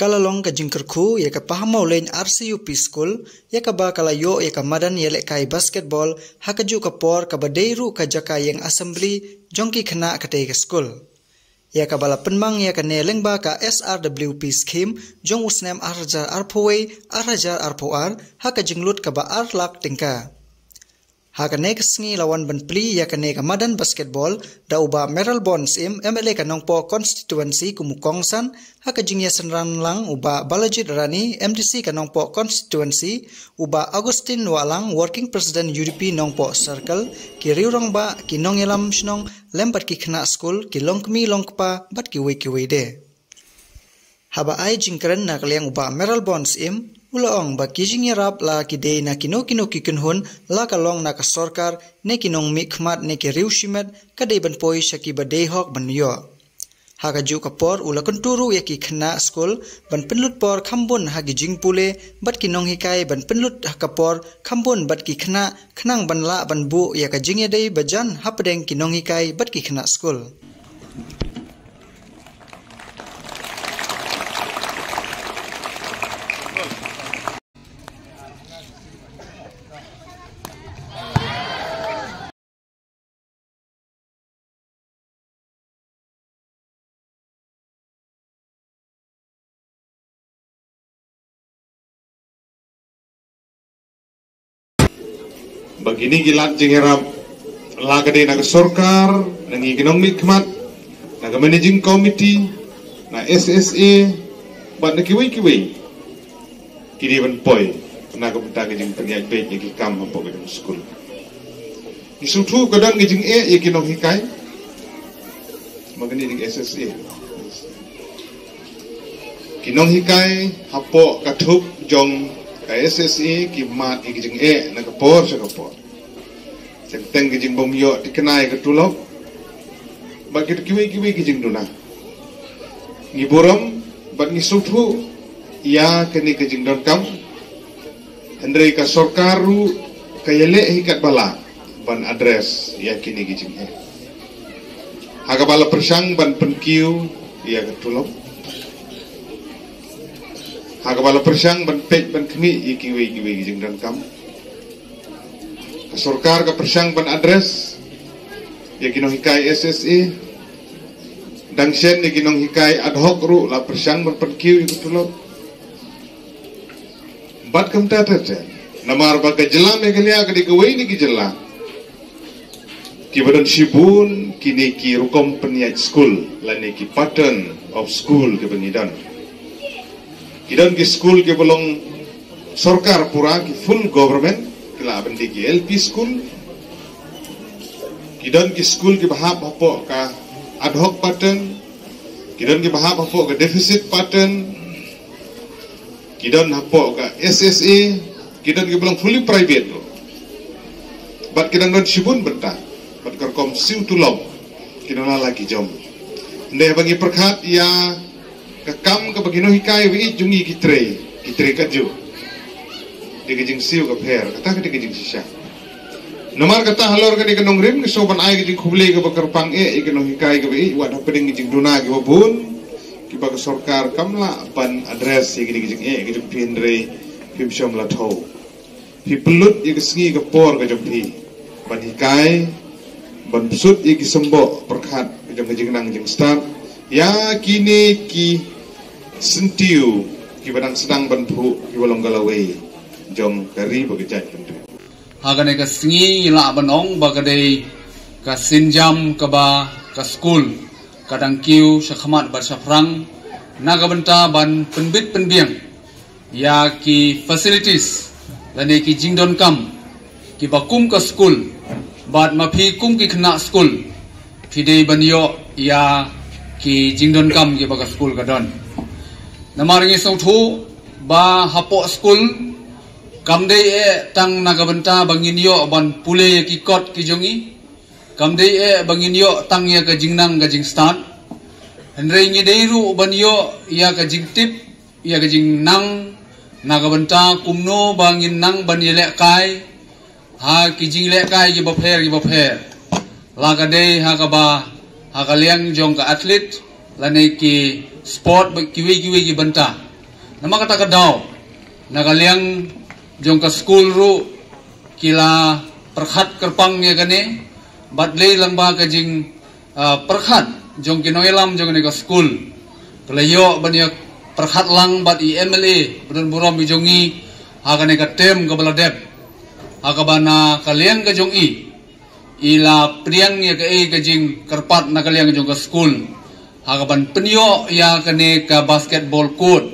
kalalong ka jingkerku ya ka pahamau len RCUP school ya ka ba kalayo ya ka madan ya lek kai basketball hakaju ka por ka badeiru ka jaka yang assembly jongki khana ka te ka school ya ka bala penmang ya ka neleng ba ka SRWP scheme jong usnem arjar arpowei arjar arpoar haka jinglut ka ba arlak tingka haka nek sngi lawan ban pli ya ka nek madan basketball da uba Meral Bonds MLA ka nongpo constituency kumukongsan haka jingya senran lang uba Balajit Rani MDC ka nongpo constituency uba Agustin Walang working president UDP nongpo circle ki riurang ba ki nongelam snong lembat ki khna school ki longkmi longkpa bat ki we de haba ai jingkren na kaliang uba Meral Bonds ulaong ba kijing yarap la kidei na kino kikunhun la kalong na ka sorkar ne kinong mikmat ne ki riushimet kadei ban poi shaki ba dei hok ban yo haga ju kapor ula konturu ya ki khna school ban penlut por khambun hagi jingpule bat kinong hikai ban penlut kapor khambun bat ki khna khnang ban la ban bu ya ka jingye dei bajan hapdeng kinong hikai bat ki khna school Begini gilat jengherap lagade naga sorkar nangi ginong mikmat naga managing committee na SSA bat na kiwi kini ban poi naga betang jeng pengiak baik yaki kam hampok gedung school isutu kadang jeng yaki nong hikai magani jeng SSA kinong hikai hampok katup jong SSA ki mat ki jeng na kapor sa kapor jeng teng ki jeng bomyo dikenai ke tulok bagi kiwi ki jeng duna ngiburam bat ngisutu ya kini ke jeng don kam hendrai ka sorkaru kayele hikat bala ban address ya kini ki jeng haga bala persang ban penkiu ya ke tulok haga bala persang ban pek ban kemi kiwi jeng dan kam sorkar ka persang ban address ya kinong hikai SSA dangsen ya kinong hikai ad hoc ru la persang ban penkiu ikutulok bat kam tata namar baga jelam ya kelia ka dikawai ni ki jelam ki badan sibun kini ki rukom peniat school lani ki pattern of school ke bengidan kidan ki school ke belong sorkar pura ki full government kila bendi ki LP school kidan ki school ki bahap hapo ka ad hoc pattern kidan ki bahap hapo ka deficit pattern kidan hapo ka SSA kidan ki belong fully private bat kidan don sibun benta bat kerkom siu tulong kidan lagi jom ndai bagi perkhat ya kakam ka bagino hikai wi jungi kitre kaju digijing siu ka pher kata ka digijing sisya nomar kata halor ka dikenong rim soban ai gijing khuble ka bakarpang ikenong hikai ka wi wa dapeding gijing duna ki babun ki bag sorkar kamla ban address gijing gijing pindre pimshom la tho pi pelut i sngi ka por ka jompi ban hikai ban sut i sembo perkhat gijing nang jing start ya kini ki sentiu ki badang sedang bantu ki walong galawai jong kari bagajat bantu hagane ka singi ila banong bagade ka sinjam ka ba ka school kadang kiu sakhamat bar safrang naga benta ban penbit penbiang ya ki facilities lane ki jingdon kam ki bakum ka school bat mapi kum ki khna school fidei banyo ya ki jingdon kam ki baga school kadon namaringi sautu ba hapo school kamdei tang nagabenta banginyo ban pule ki kot ki jongi kamdei banginyo tang ya ka jingnang ka jing start henrei ngideiru banyo ya ka jingtip ya ka jingnang nagabenta kumno bangin nang ban yele kai ha ki jingle kai ki bapher lagade ha ka ba hakaliang jong ka atlet lanai ki sport kiwi ki banta nama kata kadau nagaliang jong ka school ru kila perkhat kerpang ya kane batley lang ba ka jing perkhat jong kinoilam jong ni ka school kalayo banya perkhat lang bat MLA bedan buram jongi hakane ka tem ka baladep hakabana kaliang ka jong ila priang ya ka jing kerpat na kaliang jong ka school hakaban penyo ya kane ka basketball court